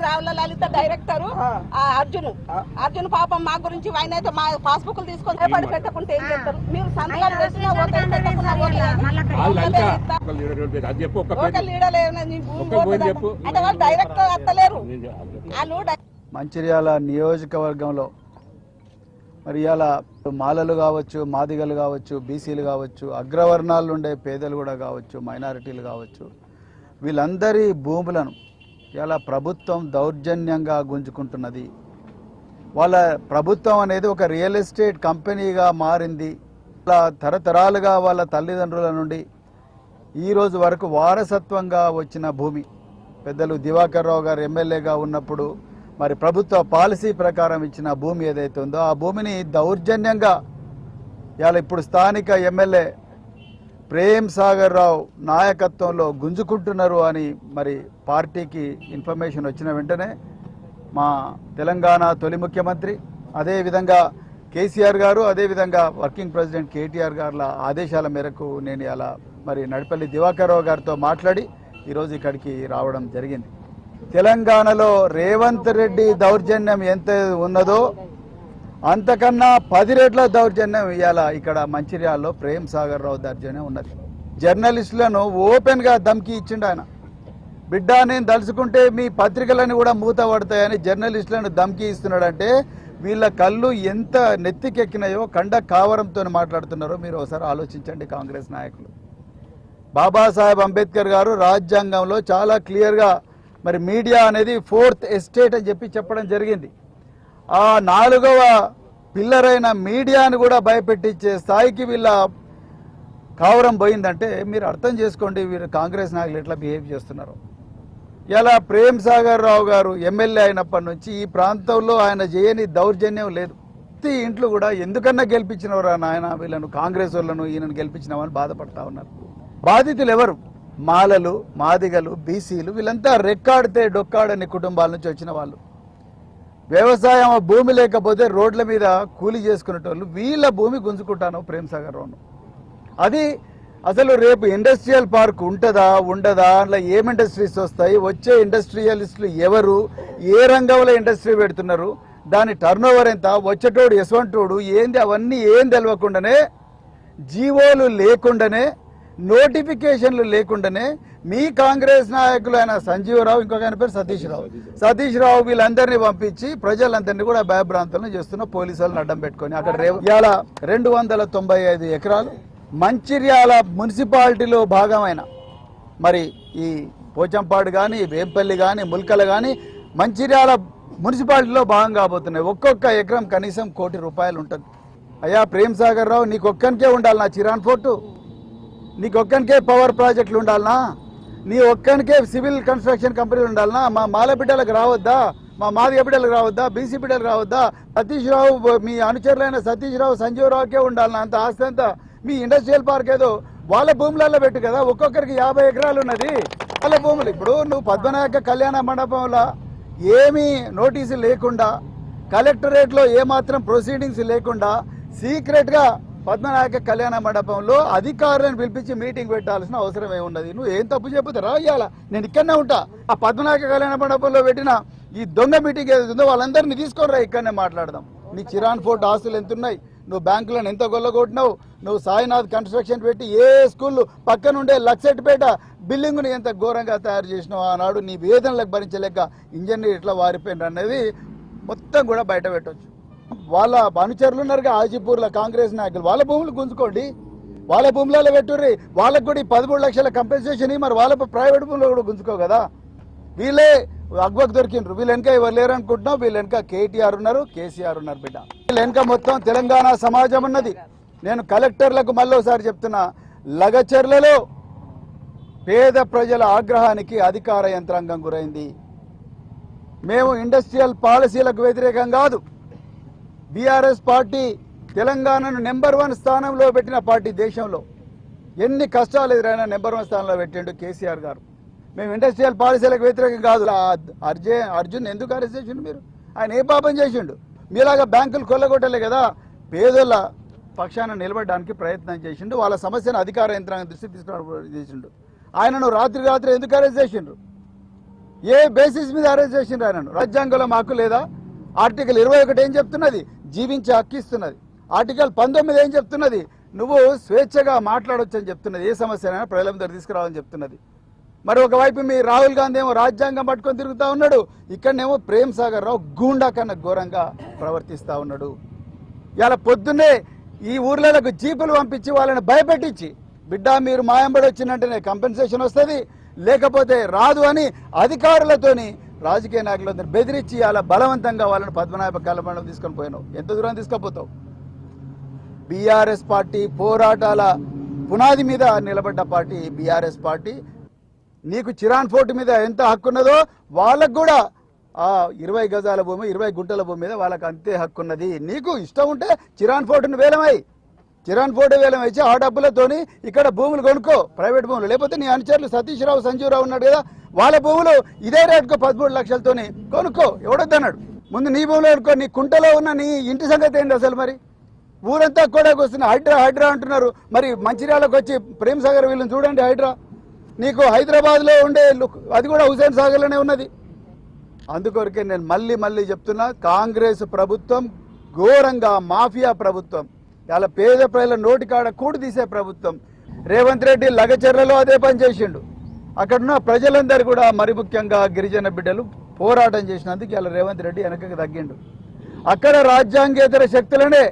రావుల లలిత director Arjun పాపం మా గురించి ఆయన అయితే మా పాస్బుక్ తీసుకొని పడి పెట్టకుంటే ఏం చేస్తారు? మీరు సంతకాలు పెట్టినా ఒక లీడర్ అంటే వాళ్ళు డైరెక్టర్ అత్తలేరు. మంచిర్యాల నియోజకవర్గంలో మరి ఇలా మాలలు కావచ్చు, మాదిగలు కావచ్చు, బీసీలు కావచ్చు, అగ్రవర్ణాలు ఉండే పేదలు కూడా కావచ్చు, మైనారిటీలు కావచ్చు, వీళ్ళందరి భూములను ఇలా ప్రభుత్వం దౌర్జన్యంగా గుంజుకుంటున్నది. వాళ్ళ ప్రభుత్వం అనేది ఒక రియల్ ఎస్టేట్ కంపెనీగా మారింది. వాళ్ళ తరతరాలుగా వాళ్ళ తల్లిదండ్రుల నుండి ఈరోజు వరకు వారసత్వంగా వచ్చిన భూమి. పెద్దలు దివాకర్ రావు గారు ఎమ్మెల్యేగా ఉన్నప్పుడు మరి ప్రభుత్వ పాలసీ ప్రకారం ఇచ్చిన భూమి ఏదైతే ఉందో ఆ భూమిని దౌర్జన్యంగా ఇవాళ ఇప్పుడు స్థానిక ఎమ్మెల్యే ప్రేమ్ సాగర్ రావు నాయకత్వంలో గుంజుకుంటున్నారు అని మరి పార్టీకి ఇన్ఫర్మేషన్ వచ్చిన వెంటనే మా తెలంగాణ తొలి ముఖ్యమంత్రి అదేవిధంగా కేసీఆర్ గారు, అదేవిధంగా వర్కింగ్ ప్రెసిడెంట్ కేటీఆర్ గారుల ఆదేశాల మేరకు నేను ఇలా మరి నడిపల్లి దివాకర్ రావు గారితో మాట్లాడి ఈరోజు ఇక్కడికి రావడం జరిగింది. తెలంగాణలో రేవంత్ రెడ్డి దౌర్జన్యం ఎంత ఉన్నదో అంతకన్నా 10 రెట్ల దౌర్జన్యం ఇవాళ ఇక్కడ మంచిర్యాలలో ప్రేమ్ సాగర్ రావు దౌర్జన్యం ఉన్నది. జర్నలిస్టులను ఓపెన్గా ధమ్కి ఇచ్చిండు ఆయన. బిడ్డ నేను తలుచుకుంటే మీ పత్రికలను కూడా మూత పడతాయని జర్నలిస్టులను ధమ్కి ఇస్తున్నాడంటే వీళ్ళ కళ్ళు ఎంత నెత్తికెక్కినాయో కండ కావరంతో మాట్లాడుతున్నారో మీరు ఒకసారి ఆలోచించండి. కాంగ్రెస్ నాయకులు బాబాసాహెబ్ అంబేద్కర్ గారు రాజ్యాంగంలో చాలా క్లియర్గా మరి మీడియా అనేది 4th ఎస్టేట్ అని చెప్పడం జరిగింది. ఆ 4వ పిల్లర్ అయిన మీడియాను కూడా భయపెట్టించే స్థాయికి వీళ్ళ కావరం పోయిందంటే మీరు అర్థం చేసుకోండి వీరు కాంగ్రెస్ నాయకులు ఎట్లా బిహేవ్ చేస్తున్నారు. ఇలా ప్రేమ్ సాగర్ రావు గారు ఎమ్మెల్యే అయినప్పటి నుంచి ఈ ప్రాంతంలో ఆయన చేయని దౌర్జన్యం లేదు. ప్రతి ఇంట్లో కూడా ఎందుకన్నా గెలిపించినవరా నాయన వీళ్ళను, కాంగ్రెస్ వాళ్ళను ఈయనను గెలిపించినామని బాధపడతా ఉన్నారు. బాధితులు ఎవరు? మాలలు, మాదిగలు, బీసీలు, వీళ్ళంతా రెక్కాడితే డొక్కాడని కుటుంబాల నుంచి వచ్చిన వాళ్ళు. వ్యవసాయం భూమి లేకపోతే రోడ్ల మీద కూలి చేసుకునేటోళ్ళు వీళ్ళ భూమి గుంజుకుంటాను ప్రేమ్ సాగర్ రావును. అది అసలు రేపు ఇండస్ట్రియల్ పార్క్ ఉంటుందా ఉండదా, అందులో ఏం ఇండస్ట్రీస్ వస్తాయి, వచ్చే ఇండస్ట్రియలిస్టులు ఎవరు, ఏ రంగంలో ఇండస్ట్రీ పెడుతున్నారు, దాని టర్న్ ఓవర్ ఎంత, వచ్చేటోడు ఎసవంటోడు ఏంది, అవన్నీ ఏం తెలియకుండానే, జీవోలు లేకుండానే, నోటిఫికేషన్లు లేకుండానే మీ కాంగ్రెస్ నాయకులు అయిన సంజీవరావు, ఇంకొక ఆయన పేరు సతీష్ రావు వీళ్ళందరినీ పంపించి ప్రజలందరినీ కూడా భయభ్రాంతులను చేస్తున్న పోలీసులను అడ్డం పెట్టుకొని అక్కడ ఇవాళ 295 ఎకరాలు మంచిర్యాల మున్సిపాలిటీలో భాగమైన మరి ఈ పోచంపాడు కానీ, వేంపల్లి కానీ, ముల్కలు కానీ మంచిర్యాల మున్సిపాలిటీలో భాగం కాబోతున్నాయి. ఒక్కొక్క ఎకరం కనీసం ₹1 కోటి ఉంటుంది. అయ్యా ప్రేమ్ సాగర్ రావు, నీకొక్కనికే ఉండాలి నా చిరాన్ ఫోర్టు, నీకొక్కనికే పవర్ ప్రాజెక్టులు ఉండాలనా, నీ ఒక్కనికే సివిల్ కన్స్ట్రక్షన్ కంపెనీలు ఉండాలనా, మా మాల బిడ్డలకు రావద్దా, మా మాదిగ బిడ్డలకు రావద్దా, బీసీ బిడ్డలకు రావద్దా, సతీష్ రావు మీ అనుచరులైన సతీష్ రావు, సంజీవరావుకే ఉండాలనా అంత ఆస్తి అంతా? మీ ఇండస్ట్రియల్ పార్క్ ఏదో వాళ్ళ భూములలో పెట్టు కదా, ఒక్కొక్కరికి 50 ఎకరాలు ఉన్నది వాళ్ళ భూములు. ఇప్పుడు నువ్వు పద్మనాయక కళ్యాణ మండపంలో ఏమీ నోటీసు లేకుండా, కలెక్టరేట్లో ఏమాత్రం ప్రొసీడింగ్స్ లేకుండా సీక్రెట్గా పద్మనాయక కళ్యాణ మండపంలో అధికారులను పిలిపించి మీటింగ్ పెట్టాల్సిన అవసరం ఏమున్నది? నువ్వు ఏం తప్పు చెబుతారా? ఇవాళ నేను ఇక్కడనే ఉంటా. ఆ పద్మనాయక కళ్యాణ మండపంలో పెట్టిన ఈ దొంగ మీటింగ్ ఏదైతుందో వాళ్ళందరినీ తీసుకొని ఇక్కడనే మాట్లాడదాం. నీ చిరాన్ ఫోర్ట్ ఆస్తులు ఎంతున్నాయి, నువ్వు బ్యాంకులను ఎంత గొల్లగొట్టినావు, నువ్వు సాయినాథ్ కన్స్ట్రక్షన్ పెట్టి ఏ స్కూల్ పక్కనుండే లక్సెట్పేట బిల్డింగ్ను ఎంత ఘోరంగా తయారు చేసినావు, ఆనాడు నీ వేదనలకు భరించలేక ఇంజనీర్ ఇట్లా వారిపోయినారు అనేది మొత్తం కూడా బయట పెట్టవచ్చు. వాళ్ళ అనుచరులు ఉన్నారుగా ఆజిపూర్ల కాంగ్రెస్ నాయకులు, వాళ్ళ భూములు గుంజుకోండి, వాళ్ళ భూములలో పెట్టుర్రి, వాళ్ళకు కూడా 13 లక్షల కంపెన్సేషన్ మరి వాళ్ళ ప్రైవేట్ భూములు కూడా గుంజుకో కదా. వీళ్ళే అగ్వకు దొరికిండ్రు. వీళ్ళు వెనక ఎవరు లేరు అనుకుంటున్నావు, వీళ్ళ వెనక కేటీఆర్ ఉన్నారు, కేసీఆర్ ఉన్నారు బిడ్డ. వీళ్ళ వెనక మొత్తం తెలంగాణ సమాజం ఉన్నది. నేను కలెక్టర్లకు మళ్ళీ ఒకసారి చెప్తున్నా, లగచర్లలో పేద ప్రజల ఆగ్రహానికి అధికార యంత్రాంగం గురైంది. మేము ఇండస్ట్రియల్ పాలసీలకు వ్యతిరేకం కాదు. బీఆర్ఎస్ పార్టీ తెలంగాణను నెంబర్ 1 స్థానంలో పెట్టిన పార్టీ. దేశంలో ఎన్ని కష్టాలు ఎదురైనా నెంబర్ 1 స్థానంలో పెట్టిండు కేసీఆర్ గారు. మేము ఇండస్ట్రియల్ పాలసీలకు వ్యతిరేకం కాదు. అర్జున్ ఎందుకు అరెస్ట్ చేసిండు మీరు? ఆయన ఏ పాపం చేసిండు? మీలాగా బ్యాంకులు కొల్లగొట్టలే కదా. పేదోళ్ళ పక్షాన నిలబడడానికి ప్రయత్నం చేసిండు. వాళ్ళ సమస్యను అధికార యంత్రాంగం దృష్టి తీసుకురావడం చేసిండు. ఆయనను రాత్రి ఎందుకు అరెస్ట్ చేసిండ్రు? ఏ బేసిస్ మీద అరెస్ట్ చేసిండ్రు ఆయనను? రాజ్యాంగంలో మాకు లేదా? ఆర్టికల్ 21 ఏం చెప్తున్నది? జీవించే హక్కు ఇస్తున్నది. ఆర్టికల్ 19 ఏం చెప్తున్నది? నువ్వు స్వేచ్ఛగా మాట్లాడొచ్చు అని చెప్తున్నది. ఏ సమస్యనైనా ప్రజల ముందర తీసుకురావాలని చెప్తున్నది. మరి ఒకవైపు మీ రాహుల్ గాంధీ ఏమో రాజ్యాంగం పట్టుకొని తిరుగుతూ ఉన్నాడు, ఇక్కడనేమో ప్రేమ్ సాగర్ రావు గూండా కన్నా ఘోరంగా ప్రవర్తిస్తూ ఉన్నాడు. ఇలా పొద్దున్నే ఈ ఊర్లకు జీపులు పంపించి వాళ్ళని భయపెట్టించి, బిడ్డ మీరు మాయంబడి వచ్చినట్టునే కంపెన్సేషన్ వస్తుంది, లేకపోతే రాదు అని అధికారులతోని రాజకీయ నాయకులందరూ బెదిరించి అలా బలవంతంగా వాళ్ళని పద్మనాభ కళ్యాణం తీసుకొని పోయినావు. ఎంత దూరం తీసుకుపోతావు? బీఆర్ఎస్ పార్టీ పోరాటాల పునాది మీద నిలబడ్డ పార్టీ బీఆర్ఎస్ పార్టీ. నీకు చిరాన్ ఫోర్ట్ మీద ఎంత హక్కు ఉన్నదో వాళ్ళకు కూడా ఆ 20 గజాల భూమి 20 గుంటల భూమి మీద వాళ్ళకి అంతే హక్కు ఉన్నది. నీకు ఇష్టం ఉంటే చిరాన్ ఫోర్ట్ను చిరాన్ ఫోర్ట్ వేలం ఇచ్చి ఆ డబ్బులతోని ఇక్కడ భూములు కొనుక్కో, ప్రైవేట్ భూములు. లేకపోతే నీ అనుచరులు సతీష్ రావు సంజీవరావు ఉన్నాడు కదా, వాళ్ళ భూములు ఇదే రేటుకు 13 లక్షలతోని కొనుక్కో, ఎవడొద్దన్నాడు? ముందు నీ భూములు కొనుక్కో. నీ కుంటలో ఉన్న నీ ఇంటి సంగతి ఏంటి అసలు? మరి ఊరంతా కూడా వస్తుంది హైడ్రా అంటున్నారు. మరి మంచిర్యాలకు వచ్చి ప్రేమ్ సాగర్ వీళ్ళని చూడండి హైడ్రా. నీకు హైదరాబాద్లో ఉండే అది కూడా హుసేన్ సాగర్లోనే ఉన్నది. అందుకొరకే నేను మళ్ళీ చెప్తున్నా, కాంగ్రెస్ ప్రభుత్వం ఘోరంగా మాఫియా ప్రభుత్వం, ఇలా పేద ప్రజల నోటికాడ కూడి తీసే ప్రభుత్వం. రేవంత్ రెడ్డి లగచర్లలో అదే పని చేసిండు. అక్కడున్న ప్రజలందరూ కూడా, మరి ముఖ్యంగా గిరిజన బిడ్డలు పోరాటం చేసినందుకు ఇలా రేవంత్ రెడ్డి వెనకకి తగ్గిండు. అక్కడ రాజ్యాంగేతర శక్తులనే